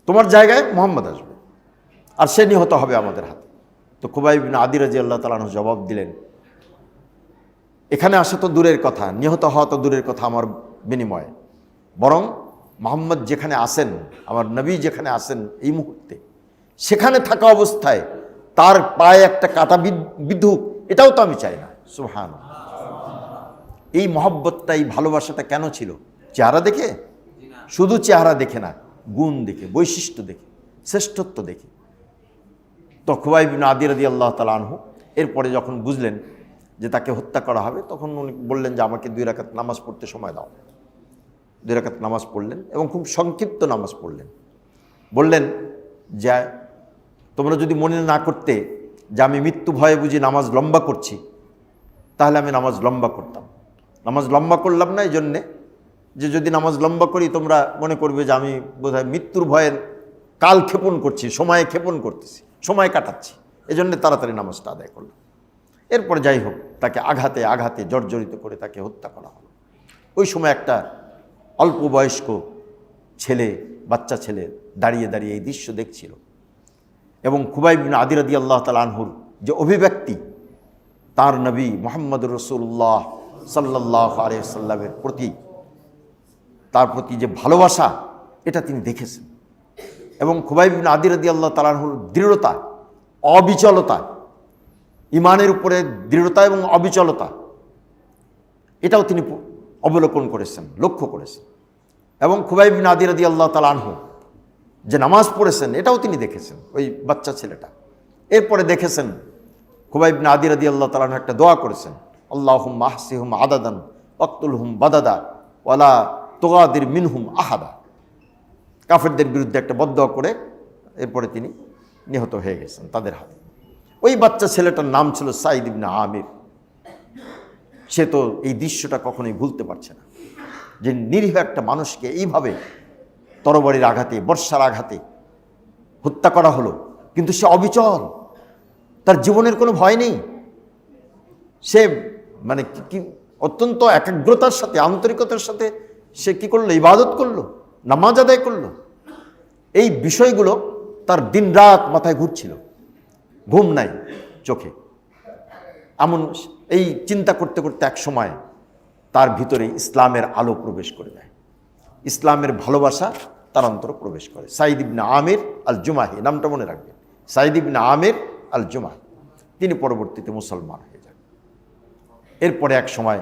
তোমার জায়গায় মুহাম্মদ আসবে আর সে নিহত হবে আমাদের হাতে। তো খুবাইব ইবনে আদি রাদিয়াল্লাহু তাআলা আনহু জবাব দিলেন, এখানে আসা তো দূরের কথা, নিহত হওয়া তো দূরের কথা আমার বিনিময়ে, বরং মোহাম্মদ যেখানে আসেন, আমার নবী যেখানে আসেন এই মুহূর্তে, সেখানে থাকা অবস্থায় তার পায়ে একটা কাঁটা বিধুক, এটাও তো আমি চাই না। সুবহানাল্লাহ। এই মহব্বতটা, এই ভালোবাসাটা কেন ছিল? চেহারা দেখে? শুধু চেহারা দেখে না, গুণ দেখে, বৈশিষ্ট্য দেখে, শ্রেষ্ঠত্ব দেখে। তো খুবাইব বিন আদি রাদিয়াল্লাহু তাআলা আনহু এরপরে যখন বুঝলেন যে তাকে হত্যা করা হবে, তখন উনি বললেন যে আমাকে 2 রাকাত নামাজ পড়তে সময় দাও। 2 রাকাত নামাজ পড়লেন এবং খুব সংক্ষিপ্ত নামাজ পড়লেন। বললেন যে তোমরা যদি মনে না করতে যে আমি মৃত্যু ভয়ে বুঝি নামাজ লম্বা করছি, তাহলে আমি নামাজ লম্বা করতাম। নামাজ লম্বা করলাম না এই জন্যে যে যদি নামাজ লম্বা করি তোমরা মনে করবে যে আমি বোধহয় মৃত্যুর ভয়ের কাল ক্ষেপণ করছি, সময় ক্ষেপণ করতেছি, সময় কাটাচ্ছি, এজন্য তাড়াতাড়ি নামাজটা আদায় করলাম। এরপর যাই হোক, তাকে আঘাতে আঘাতে জর্জরিত করে তাকে হত্যা করা হলো। ওই সময় একটা অল্প বয়স্ক ছেলে, বাচ্চা ছেলে দাঁড়িয়ে দাঁড়িয়ে এই দৃশ্য দেখছিল এবং খুবাইব বিন আদি রাদিয়াল্লাহু তাআলা আনহুর যে অভিব্যক্তি, তার নবী মুহাম্মদুর রাসূলুল্লাহ সাল্লাল্লাহু আলাইহি ওয়াসাল্লামের প্রতি, তার প্রতি যে ভালোবাসা, এটা তিনি দেখেছেন। এবং খুবাইব বিন আদি রাদিয়াল্লাহু তাআলা আনহুর দৃঢ়তা, অবিচলতা, ইমানের উপরে দৃঢ়তা এবং অবিচলতা, এটাও তিনি অবলোকন করেছেন, লক্ষ্য করেছেন। এবং খুবাইব বিন আদি রাদিয়াল্লাহু তাআলা আনহু যে নামাজ পড়েছেন, এটাও তিনি দেখেছেন, ওই বাচ্চা ছেলেটা। এরপরে দেখেছেন খুবাইব বিন আদি রাদিয়াল্লাহু তাআলা আনহু একটা দোয়া করেছেন, আল্লাহুম্মা আহসিহুম আদাদান ওয়াকতুলহুম বাদাদা ওয়ালা তুগাদির মিনহুম আহাদা। কাফেরদের বিরুদ্ধে একটা বদদোয়া করে এরপরে তিনি নিহত হয়ে গেছেন তাদের হাতে। ওই বাচ্চা ছেলেটার নাম ছিল সাঈদ ইবনে আমির। সে তো এই দৃশ্যটা কখনোই ভুলতে পারছে না, যে নিরীহ একটা মানুষকে এইভাবে তরবারির আঘাতে, বর্ষার আঘাতে হত্যা করা হলো, কিন্তু সে অবিচল, তার জীবনের কোনো ভয় নেই। সে মানে কি অত্যন্ত একাগ্রতার সাথে, আন্তরিকতার সাথে সে কি করলো? ইবাদত করলো, নামাজ আদায় করলো। এই বিষয়গুলো তার দিন রাত মাথায় ঘুরছিল, ঘুম নাই চোখে। এমন এই চিন্তা করতে করতে এক সময় তার ভিতরে ইসলামের আলো প্রবেশ করে দেয়, ইসলামের ভালোবাসা তার অন্তরে প্রবেশ করে। সাঈদ ইবনে আমির আল জুমাহি, নামটা মনে রাখবেন, সাঈদ ইবনে আমির আল জুমাহি। তিনি পরবর্তীতে মুসলমান হয়ে যান। এরপরে এক সময়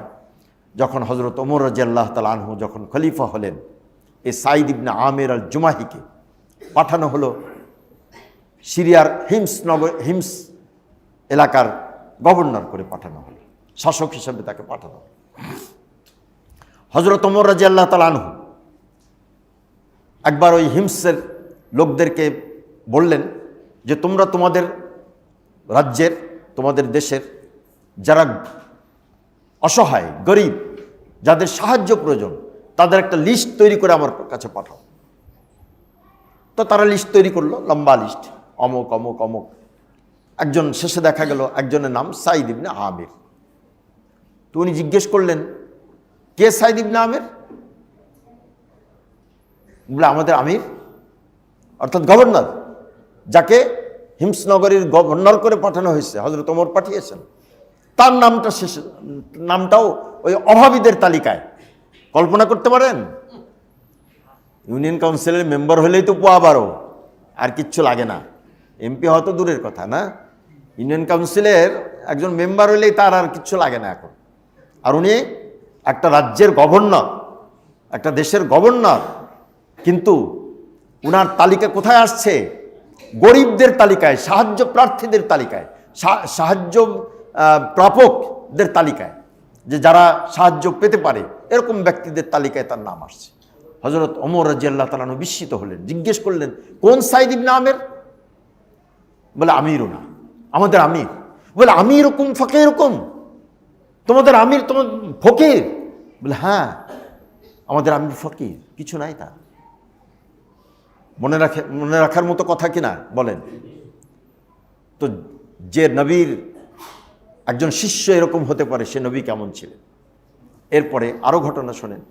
যখন হজরত ওমর রাদিয়াল্লাহু তাআলা আনহু যখন খলিফা হলেন, এই সাঈদ ইবনে আমির আল জুমাহিকে পাঠানো হলো সিরিয়ার হিমস এলাকার গভর্নর করে পাঠানো হলো, শাসক হিসেবে তাকে পাঠানো হলো। হজরত ওমর রাদিয়াল্লাহু তাআলা আনহু একবার ওই হিমসের লোকদেরকে বললেন যে তোমরা তোমাদের রাজ্যের, তোমাদের দেশের যারা অসহায়, গরিব, যাদের সাহায্য প্রয়োজন, তাদের একটা লিস্ট তৈরি করে আমার কাছে পাঠাও। তো তারা লিস্ট তৈরি করলো, লম্বা লিস্ট, অমুক অমুক অমুক। একজন শেষে দেখা গেল একজনের নাম সাঈদ ইবনে আমির। তো উনি জিজ্ঞেস করলেন, কে সাঈদ ইবনে আমির? বলে আমাদের আমির, অর্থাৎ গভর্নর, যাকে হিমসনগরীর গভর্নর করে পাঠানো হয়েছে, হযরত ওমর পাঠিয়েছেন। তার নামটা নামটাও ওই অভাবীদের তালিকায়। কল্পনা করতে পারেন? ইউনিয়ন কাউন্সিলের মেম্বার হলেই তো পোয়া বারো, আর কিচ্ছু লাগে না। এমপি হয়তো দূরের কথা, না, ইউনিয়ন কাউন্সিলের একজন মেম্বার হলেই তার আর কিচ্ছু লাগে না এখন। আর উনি একটা রাজ্যের গভর্নর, একটা দেশের গভর্নর, কিন্তু উনার তালিকা কোথায় আসছে? গরিবদের তালিকায়, সাহায্য প্রার্থীদের তালিকায়, সাহায্য প্রাপকদের তালিকায়, যে যারা সাহায্য পেতে পারে এরকম ব্যক্তিদের তালিকায় তার নাম আসছে। হযরত ওমর রাদিয়াল্লাহু তাআলা আনহু বিস্মিত হলেন, জিজ্ঞেস করলেন, কোন সাঈদ ইবনে আমির? বলে আমিরও না, আমাদের আমির। বলে আমি এরকম ফকির, এরকম তোমাদের আমির, তোমার ফকির? বলে হ্যাঁ, আমাদের আমির ফকির, কিছু নাই তার। মনে রাখার মতো কথা কিনা বলেন? তো যে নবীর একজন শিষ্য এরকম হতে পারে, সে নবী কেমন ছিলেন? এরপরে আরও ঘটনা শোনেন।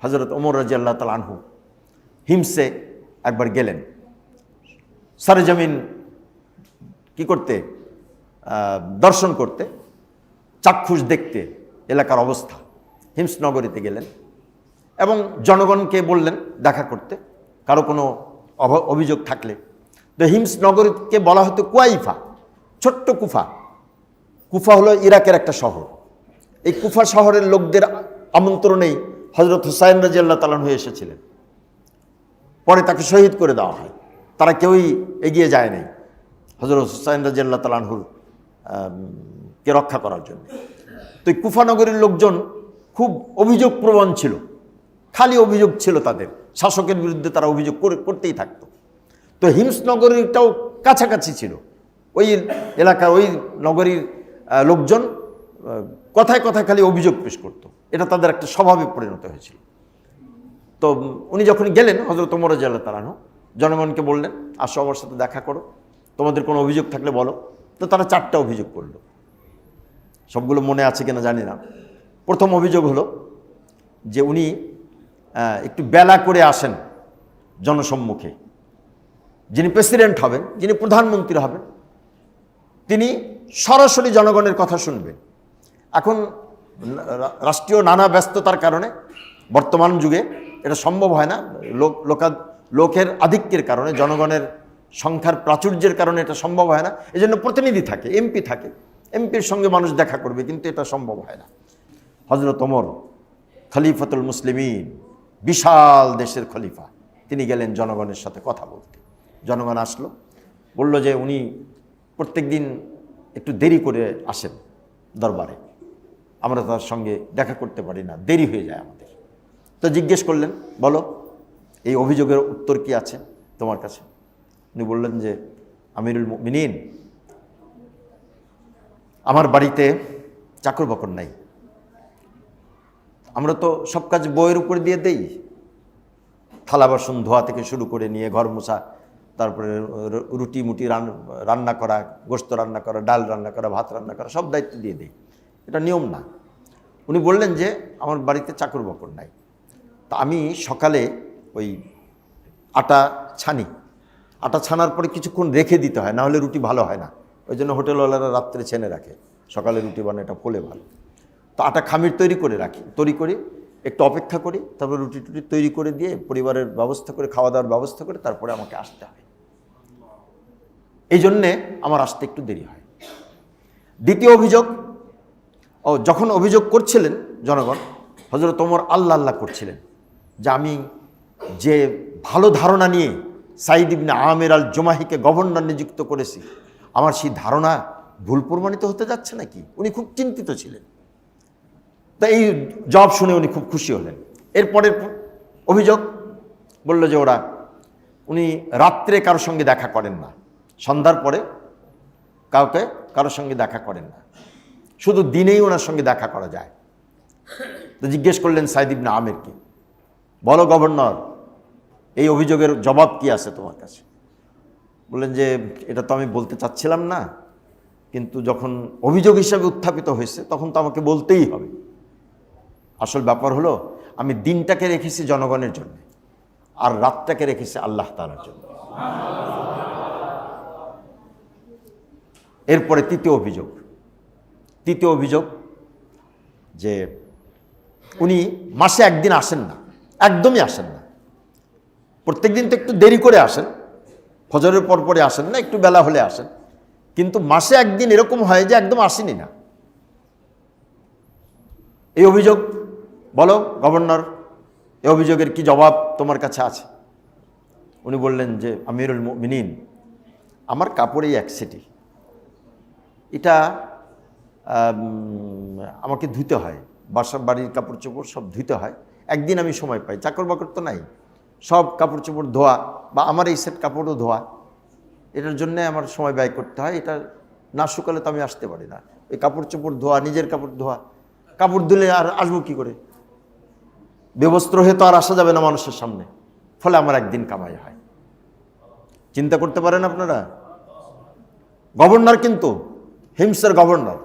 হযরত ওমর রাদিয়াল্লাহু তাআলা আনহু হিমসে একবার গেলেন সরেজমিন কি করতে, দর্শন করতে, চাক্ষুষ দেখতে এলাকার অবস্থা। হিমস নগরীতে গেলেন এবং জনগণকে বললেন দেখা করতে কারো কোনো অভিযোগ থাকলে। তো হিমস নগরীকে বলা হতো কুয়াইফা, ছোট্ট কুফা। কুফা হলো ইরাকের একটা শহর। এই কুফা শহরের লোকদের আমন্ত্রণেই হজরত হুসাইন রাদিয়াল্লাহু তাআলা হয়ে এসেছিলেন। পরে তাকে শহীদ করে দেওয়া হয়। তারা কেউই এগিয়ে যায় নাই হজরত হুসাইন রাদিয়াল্লাহু তাআলা কে রক্ষা করার জন্য। তো এই কুফা নগরীর লোকজন খুব অভিযোগ প্রবণ ছিল, খালি অভিযোগ ছিল তাদের, শাসকের বিরুদ্ধে তারা অভিযোগ করতেই থাকতো। তো হিমস নগরীটাও কাছাকাছি ছিল। ওই এলাকার ওই নগরীর লোকজন কথায় কথায় খালি অভিযোগ পেশ করতো। এটা তাদের একটা স্বভাবে পরিণত হয়েছিল। তো উনি যখন গেলেন হযরত ওমর রাদিয়াল্লাহু তাআলা আনহু জনগণকে বললেন, আসো আমার সাথে দেখা করো, তোমাদের কোনো অভিযোগ থাকলে বলো। তো তারা 4টা অভিযোগ করলো, সবগুলো মনে আছে কিনা জানি না। প্রথম অভিযোগ হলো যে উনি একটু বেলা করে আসেন জনসম্মুখে। যিনি প্রেসিডেন্ট হবেন, যিনি প্রধানমন্ত্রী হবেন, তিনি সরাসরি জনগণের কথা শুনবেন। এখন রাষ্ট্রীয় নানা ব্যস্ততার কারণে বর্তমান যুগে এটা সম্ভব হয় না, লোকের আধিক্যের কারণে, জনগণের সংখ্যার প্রাচুর্যের কারণে এটা সম্ভব হয় না। এজন্য প্রতিনিধি থাকে, এমপি থাকে, এমপির সঙ্গে মানুষ দেখা করবে, কিন্তু এটা সম্ভব হয় না। হযরত ওমর খলিফাতুল মুসলিমিন, বিশাল দেশের খলিফা, তিনি গেলেন জনগণের সাথে কথা বলতে। জনগণ আসলো, বলল যে উনি প্রত্যেক দিন একটু দেরি করে আসেন দরবারে, আমরা তার সঙ্গে দেখা করতে পারি না, দেরি হয়ে যায় আমাদের। তো জিজ্ঞেস করলেন, বলো এই অভিযোগের উত্তর কি আছে তোমার কাছে? উনি বললেন যে আমিরুল মুমিনিন, আমার বাড়িতে চাকর বাকর নাই, আমরা তো সব কাজ বইয়ের উপর দিয়ে দেই, থালা বাসন ধোয়া থেকে শুরু করে নিয়ে ঘর মোছা, তারপরে রুটি মুটি রান্না করা, গোশত রান্না করা, ডাল রান্না করা, ভাত রান্না করা, সব দায়িত্ব দিয়ে দেই, এটা নিয়ম না। উনি বললেন যে আমার বাড়িতে চাকর বাকর নাই, তা আমি সকালে ওই আটা ছানি, আটা ছানার পরে কিছুক্ষণ রেখে দিতে হয়, না হলে রুটি ভালো হয় না। ওই জন্য হোটেলওয়ালারা রাত্রে ছেনে রাখে, সকালে রুটি বানায়, এটা ফলে ভালো। তো আটা খামির তৈরি করে রাখি, তৈরি করি, একটু অপেক্ষা করি, তারপরে রুটি টুটি তৈরি করে দিয়ে পরিবারের ব্যবস্থা করে, খাওয়া দাওয়ার ব্যবস্থা করে তারপরে আমাকে আসতে হয়। এই জন্যে আমার আসতে একটু দেরি হয়। দ্বিতীয় অভিযোগ, যখন অভিযোগ করছিলেন জনগণ, হযরত ওমর আল্লাহ আল্লাহ করছিলেন যে আমি যে ভালো ধারণা নিয়ে সাইদ ইবনে আমির আল জুমাহিকে গভর্নর নিযুক্ত করেছি, আমার সেই ধারণা ভুল প্রমাণিত হতে যাচ্ছে নাকি। উনি খুব চিন্তিত ছিলেন। তা এই জবাব শুনে উনি খুব খুশি হলেন। এরপরের অভিযোগ বলল যে উনি রাত্রে কারোর সঙ্গে দেখা করেন না, সন্ধ্যার পরে কারোর সঙ্গে দেখা করেন না, শুধু দিনেই ওনার সঙ্গে দেখা করা যায়। তো জিজ্ঞেস করলেন সাইদ ইবনে আমিরকে, বলো গভর্নর, এই অভিযোগের জবাব কি আছে তোমার কাছে? বললেন যে এটা তো আমি বলতে চাচ্ছিলাম না, কিন্তু যখন অভিযোগ হিসাবে উত্থাপিত হয়েছে তখন তো আমাকে বলতেই হবে। আসল ব্যাপার হলো আমি দিনটাকে রেখেছি জনগণের জন্য, আর রাতটাকে রেখেছি আল্লাহ তাআলার জন্য। এরপরে তৃতীয় অভিযোগ যে উনি মাসে একদিন আসেন না, একদমই আসেন না। প্রত্যেক দিন তো একটু দেরি করে আসেন, ফজরের পর পরে আসেন না, একটু বেলা হলে আসেন, কিন্তু মাসে একদিন এরকম হয় যে একদম আসেনি না। এই অভিযোগ বলো গভর্নর, এই অভিযোগের কি জবাব তোমার কাছে আছে? উনি বললেন যে আমিরুল মুমিনিন, আমার কাপড়েই এক সেটি, এটা আমাকে ধুতে হয়, বাড়ির কাপড় চোপড় সব ধুতে হয়, একদিন আমি সময় পাই, চাকর বাকর তো নাই, সব কাপড় চোপড় ধোয়া বা আমার এই সেট কাপড়ও ধোয়া, এটার জন্যে আমার সময় ব্যয় করতে হয়, এটা না শুকালে তো আমি আসতে পারি না। ওই কাপড় চোপড় ধোয়া, নিজের কাপড় ধোয়া, কাপড় ধুলে আর আসবো কী করে? বেবস্ত্র হয়ে তো আর আসা যাবে না মানুষের সামনে, ফলে আমার একদিন কামাই হয়। চিন্তা করতে পারেন আপনারা, গভর্নর কিন্তু হিমসের গভর্নর,